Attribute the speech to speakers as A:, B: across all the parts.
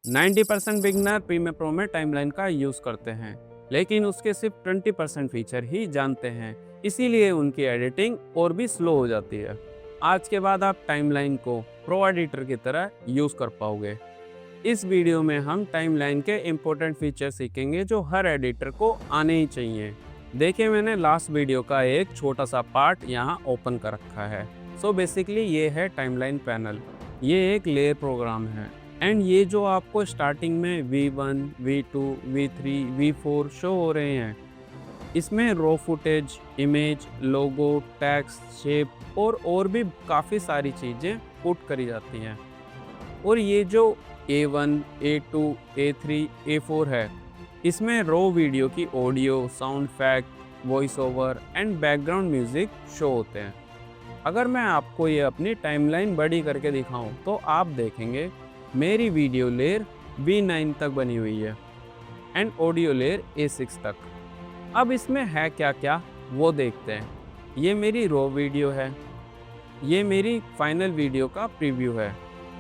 A: 90% beginner premiere pro में timeline का use करते हैं, लेकिन उसके सिर्फ 20% फीचर ही जानते हैं, इसीलिए उनकी एडिटिंग और भी स्लो हो जाती है। आज के बाद आप टाइमलाइन को प्रो एडिटर की तरह यूज़ कर पाओगे। इस वीडियो में हम टाइमलाइन के इम्पोर्टेंट फीचर सीखेंगे जो हर एडिटर को आने ही चाहिए। देखिए, मैंने लास्ट वीडियो का एक छोटा सा पार्ट यहाँ ओपन कर रखा है। सो बेसिकली ये है टाइमलाइन पैनल। ये एक लेयर प्रोग्राम है एंड ये जो आपको स्टार्टिंग में V1, V2, V3, V4 show हो रहे हैं, इसमें रो फुटेज, इमेज, लोगो, टेक्स्ट, शेप और भी काफ़ी सारी चीज़ें पुट करी जाती हैं। और ये जो A1, A2, A3, A4 है, इसमें रो वीडियो की audio, sound effect, voice over and background music show होते हैं। अगर मैं आपको ये अपनी टाइमलाइन बड़ी करके दिखाऊं तो आप देखेंगे मेरी वीडियो लेयर V9 तक बनी हुई है एंड ऑडियो लेयर A6 तक। अब इसमें है क्या क्या वो देखते हैं। ये मेरी रो वीडियो है, ये मेरी फाइनल वीडियो का प्रीव्यू है,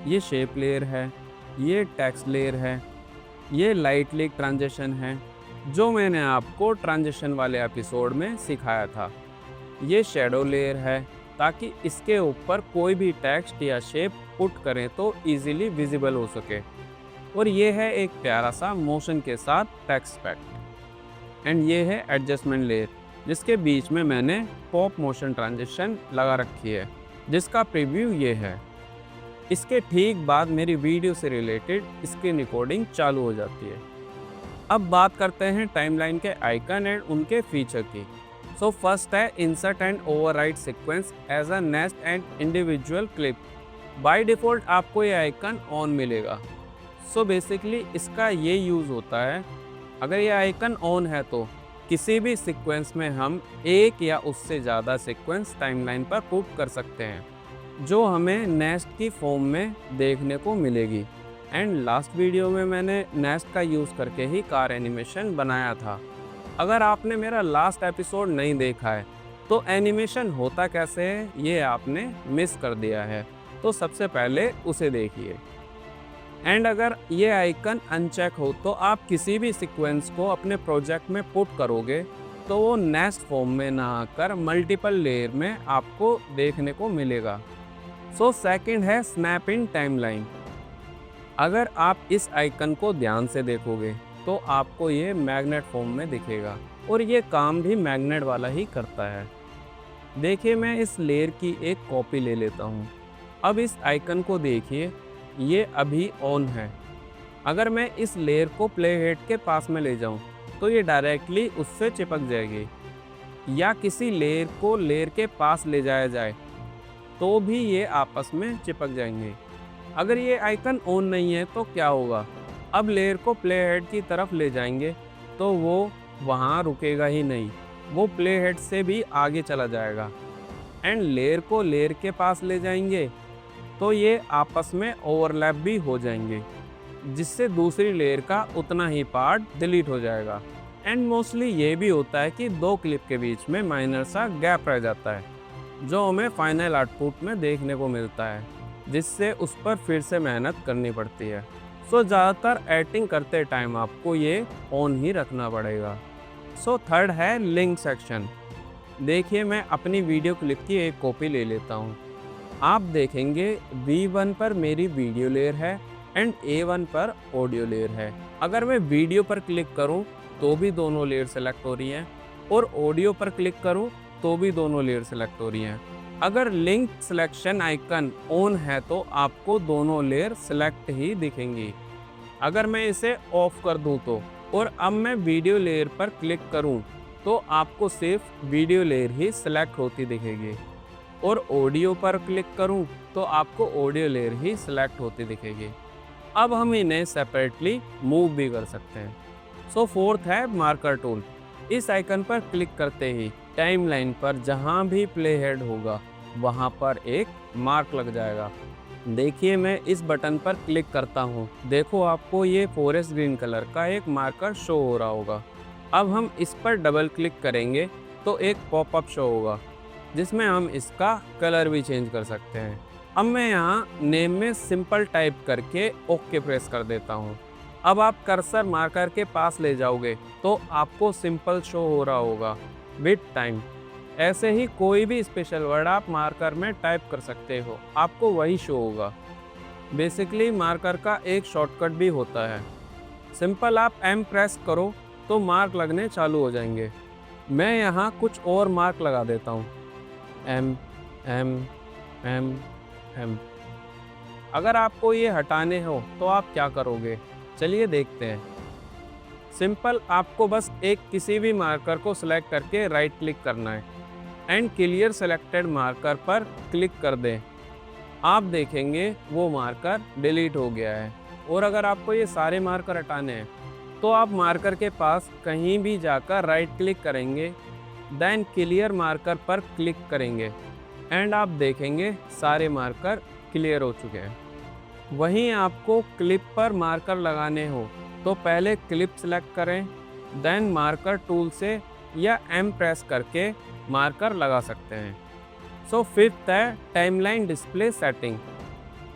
A: ये शेप लेयर है, ये टेक्स्ट लेयर है, ये लाइट लीक ट्रांजिशन है जो मैंने आपको ट्रांजिशन वाले एपिसोड में सिखाया था, ये शेडो लेयर है ताकि इसके ऊपर कोई भी टेक्स्ट या शेप पुट करें तो इजीली विजिबल हो सके, और ये है एक प्यारा सा मोशन के साथ टेक्स्ट इफेक्ट एंड ये है एडजस्टमेंट लेयर जिसके बीच में मैंने पॉप मोशन ट्रांजिशन लगा रखी है जिसका प्रीव्यू ये है। इसके ठीक बाद मेरी वीडियो से रिलेटेड स्क्रीन रिकॉर्डिंग चालू हो जाती है। अब बात करते हैं टाइमलाइन के आइकन एंड उनके फीचर की। सो फर्स्ट है insert and overwrite sequence as a next and individual clip. By default आपको ये आइकन ऑन मिलेगा। सो बेसिकली इसका ये यूज़ होता है, अगर ये आइकन ऑन है तो किसी भी सीक्वेंस में हम एक या उससे ज़्यादा सीक्वेंस टाइमलाइन पर पुट कर सकते हैं जो हमें नेक्स्ट की फॉर्म में देखने को मिलेगी। एंड लास्ट वीडियो में मैंने नेक्स्ट का यूज़ करके ही कार एनिमेशन बनाया था। अगर आपने मेरा लास्ट एपिसोड नहीं देखा है तो एनिमेशन होता कैसे है ये आपने मिस कर दिया है, तो सबसे पहले उसे देखिए। एंड अगर ये आइकन अनचेक हो तो आप किसी भी सीक्वेंस को अपने प्रोजेक्ट में पुट करोगे तो वो नेक्स्ट फॉर्म में ना आकर मल्टीपल लेयर में आपको देखने को मिलेगा। सो सेकंड है स्नैप इन टाइमलाइन। अगर आप इस आइकन को ध्यान से देखोगे तो आपको ये मैग्नेट फॉर्म में दिखेगा और ये काम भी मैग्नेट वाला ही करता है। देखिए, मैं इस लेयर की एक कॉपी ले लेता हूँ। अब इस आइकन को देखिए, ये अभी ऑन है। अगर मैं इस लेयर को प्ले हेड के पास में ले जाऊँ तो ये डायरेक्टली उससे चिपक जाएगी, या किसी लेयर को लेयर के पास ले जाया जाए तो भी ये आपस में चिपक जाएंगे। अगर ये आइकन ऑन नहीं है तो क्या होगा, अब लेयर को प्ले हेड की तरफ ले जाएंगे तो वो वहाँ रुकेगा ही नहीं, वो प्ले हेड से भी आगे चला जाएगा। एंड लेयर को लेयर के पास ले जाएंगे तो ये आपस में ओवरलैप भी हो जाएंगे, जिससे दूसरी लेयर का उतना ही पार्ट डिलीट हो जाएगा। एंड मोस्टली ये भी होता है कि दो क्लिप के बीच में माइनर सा गैप रह जाता है जो हमें फाइनल आउटपुट में देखने को मिलता है, जिससे उस पर फिर से मेहनत करनी पड़ती है। सो ज़्यादातर एडिटिंग करते टाइम आपको ये ऑन ही रखना पड़ेगा। सो थर्ड है लिंक सेक्शन। देखिए, मैं अपनी वीडियो क्लिप की एक कॉपी ले लेता हूँ। आप देखेंगे V1 पर मेरी वीडियो लेयर है एंड A1 पर ऑडियो लेयर है। अगर मैं वीडियो पर क्लिक करूँ तो भी दोनों लेयर सेलेक्ट हो रही हैं, और ऑडियो पर क्लिक करूँ तो भी दोनों लेयर सेलेक्ट हो रही हैं। अगर लिंक सिलेक्शन आइकन ऑन है तो आपको दोनों लेयर सेलेक्ट ही दिखेंगी। अगर मैं इसे ऑफ कर दूं तो, और अब मैं वीडियो लेयर पर क्लिक करूं तो आपको सिर्फ वीडियो लेयर ही सेलेक्ट होती दिखेगी, और ऑडियो पर क्लिक करूं तो आपको ऑडियो लेयर ही सेलेक्ट होती दिखेगी। अब हम इन्हें सेपरेटली मूव भी कर सकते हैं। सो फोर्थ है मार्कर टूल। इस आइकन पर क्लिक करते ही टाइमलाइन पर जहां भी प्ले हेड होगा वहां पर एक मार्क लग जाएगा। देखिए, मैं इस बटन पर क्लिक करता हूं, देखो आपको ये फॉरेस्ट ग्रीन कलर का एक मार्कर शो हो रहा होगा। अब हम इस पर डबल क्लिक करेंगे तो एक पॉपअप शो होगा जिसमें हम इसका कलर भी चेंज कर सकते हैं। अब मैं यहाँ नेम में सिंपल टाइप करके ओके प्रेस कर देता हूँ। अब आप कर्सर मार्कर के पास ले जाओगे तो आपको सिंपल शो हो रहा होगा विद टाइम। ऐसे ही कोई भी स्पेशल वर्ड आप मार्कर में टाइप कर सकते हो, आपको वही शो होगा। बेसिकली मार्कर का एक शॉर्टकट भी होता है, सिंपल आप एम प्रेस करो तो मार्क लगने चालू हो जाएंगे। मैं यहाँ कुछ और मार्क लगा देता हूँ, एम एम एम एम। अगर आपको ये हटाने हो तो आप क्या करोगे, चलिए देखते हैं। सिंपल आपको बस एक किसी भी मार्कर को सिलेक्ट करके राइट क्लिक करना है एंड क्लियर सेलेक्टेड मार्कर पर क्लिक कर दें। आप देखेंगे वो मार्कर डिलीट हो गया है। और अगर आपको ये सारे मार्कर हटाने हैं तो आप मार्कर के पास कहीं भी जाकर राइट क्लिक करेंगे, देन क्लियर मार्कर पर क्लिक करेंगे एंड आप देखेंगे सारे मार्कर क्लियर हो चुके हैं। वहीं आपको क्लिप पर मार्कर लगाने हो तो पहले क्लिप सेलेक्ट करें, देन मार्कर टूल से या एम प्रेस करके मार्कर लगा सकते हैं। सो फिफ्थ है टाइमलाइन डिस्प्ले सेटिंग।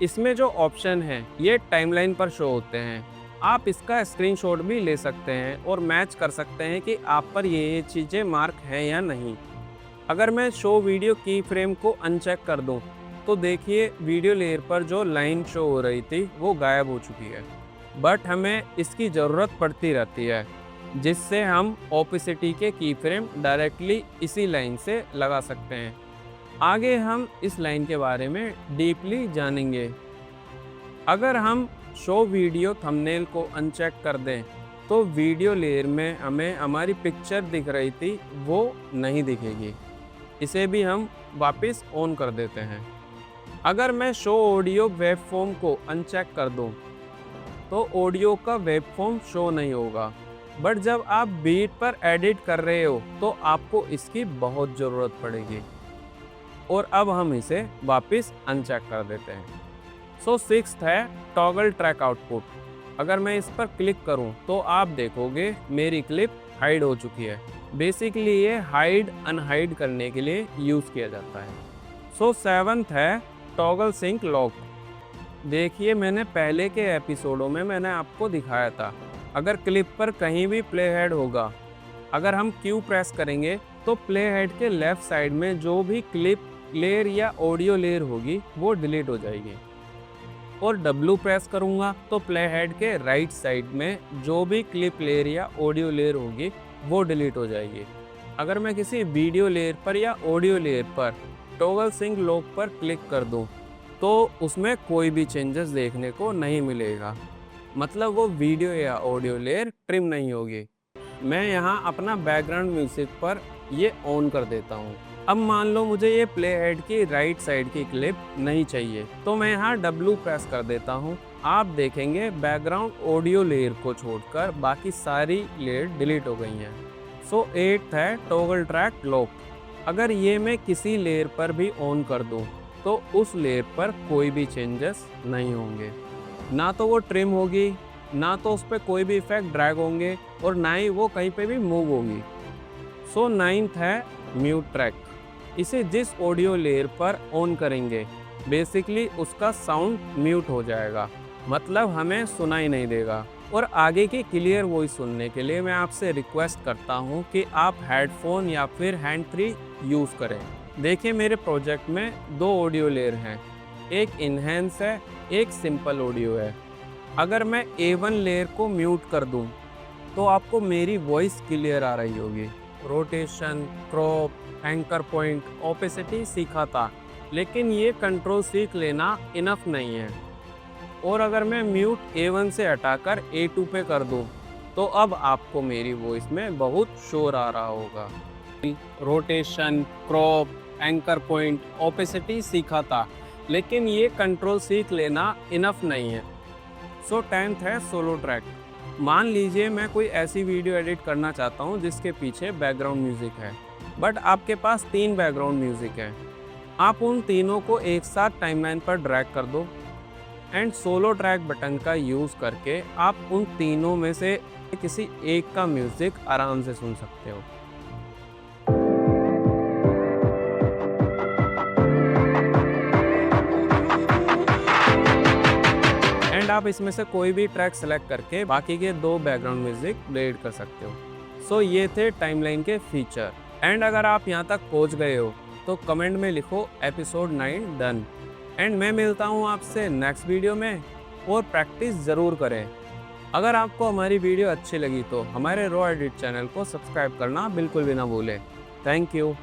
A: इसमें जो ऑप्शन है ये टाइमलाइन पर शो होते हैं। आप इसका स्क्रीनशॉट भी ले सकते हैं और मैच कर सकते हैं कि आप पर ये चीज़ें मार्क हैं या नहीं। अगर मैं शो वीडियो की फ्रेम को अनचेक कर दूं तो देखिए वीडियो लेयर पर जो लाइन शो हो रही थी वो गायब हो चुकी है, बट हमें इसकी ज़रूरत पड़ती रहती है, जिससे हम ओपेसिटी के की फ्रेम डायरेक्टली इसी लाइन से लगा सकते हैं। आगे हम इस लाइन के बारे में डीपली जानेंगे। अगर हम शो वीडियो थंबनेल को अनचेक कर दें तो वीडियो लेयर में हमें हमारी पिक्चर दिख रही थी वो नहीं दिखेगी। इसे भी हम वापस ऑन कर देते हैं। अगर मैं शो ऑडियो वेबफॉर्म को अनचेक कर दूं तो ऑडियो का वेबफॉर्म शो नहीं होगा, बट जब आप बीट पर एडिट कर रहे हो तो आपको इसकी बहुत ज़रूरत पड़ेगी। और अब हम इसे वापस अनचेक कर देते हैं। सो सिक्स्थ है टॉगल ट्रैक आउटपुट। अगर मैं इस पर क्लिक करूं तो आप देखोगे मेरी क्लिप हाइड हो चुकी है। बेसिकली ये हाइड अनहाइड करने के लिए यूज़ किया जाता है। सो सेवंथ है टॉगल सिंक लॉक। देखिए मैंने पहले के एपिसोडों में मैंने आपको दिखाया था, अगर क्लिप पर कहीं भी प्ले हेड होगा, अगर हम क्यू प्रेस करेंगे तो प्ले हेड के लेफ़्ट साइड में जो भी क्लिप लेयर या ऑडियो लेयर होगी वो डिलीट हो जाएगी। और W प्रेस करूँगा तो प्ले हेड के राइट साइड में जो भी क्लिप लेयर या ऑडियो लेयर होगी वो डिलीट हो जाएगी। अगर मैं किसी वीडियो लेयर पर या ऑडियो लेयर पर टॉगल सिंक लॉक पर क्लिक कर दूं तो उसमें कोई भी चेंजेस देखने को नहीं मिलेगा, मतलब वो वीडियो या ऑडियो लेयर ट्रिम नहीं होगी। मैं यहाँ अपना बैकग्राउंड म्यूजिक पर ये ऑन कर देता हूँ। अब मान लो मुझे ये प्ले हेड की राइट साइड की क्लिप नहीं चाहिए तो मैं यहाँ W प्रेस कर देता हूँ। आप देखेंगे बैकग्राउंड ऑडियो लेयर को छोड़कर बाकी सारी लेयर डिलीट हो गई हैं। सो एट्थ है टॉगल ट्रैक लॉक। अगर ये मैं किसी लेयर पर भी ऑन कर दूँ तो उस लेयर पर कोई भी चेंजेस नहीं होंगे, ना तो वो ट्रिम होगी, ना तो उस पर कोई भी इफेक्ट ड्रैग होंगे और ना ही वो कहीं पे भी मूव होगी। सो नाइन्थ है म्यूट ट्रैक। इसे जिस ऑडियो लेयर पर ऑन करेंगे बेसिकली उसका साउंड म्यूट हो जाएगा, मतलब हमें सुनाई नहीं देगा। और आगे की क्लियर वॉइस सुनने के लिए मैं आपसे रिक्वेस्ट करता हूँ कि आप हेडफोन या फिर हैंड फ्री यूज़ करें। देखिए मेरे प्रोजेक्ट में दो ऑडियो लेयर हैं, एक इन्हेंस है, एक सिंपल ऑडियो है। अगर मैं A1 लेयर को म्यूट कर दूं तो आपको मेरी वॉइस क्लियर आ रही होगी। Rotation, crop, anchor point, opacity सीखा था, लेकिन ये कंट्रोल सीख लेना इनफ नहीं है। और अगर मैं म्यूट A1 से हटाकर A2 पे कर दूं तो अब आपको मेरी वॉइस में बहुत शोर आ रहा होगा। Rotation, crop, anchor point, opacity सीखा था, लेकिन ये कंट्रोल सीख लेना इनफ नहीं है। सो 10th है सोलो ट्रैक। मान लीजिए मैं कोई ऐसी वीडियो एडिट करना चाहता हूँ जिसके पीछे बैकग्राउंड म्यूज़िक है, बट आपके पास 3 बैकग्राउंड म्यूज़िक है। आप उन तीनों को एक साथ टाइमलाइन पर ड्रैग कर दो एंड सोलो ट्रैक बटन का यूज़ करके आप उन तीनों में से किसी एक का म्यूज़िक आराम से सुन सकते हो। आप इसमें से कोई भी ट्रैक सेलेक्ट करके बाकी के 2 बैकग्राउंड म्यूजिक डिलीट कर सकते हो। सो ये थे टाइमलाइन के फीचर। एंड अगर आप यहाँ तक पहुँच गए हो तो कमेंट में लिखो एपिसोड 9 डन। एंड मैं मिलता हूँ आपसे नेक्स्ट वीडियो में, और प्रैक्टिस ज़रूर करें। अगर आपको हमारी वीडियो अच्छी लगी तो हमारे रॉ एडिट चैनल को सब्सक्राइब करना बिल्कुल भी ना भूलें। Thank you.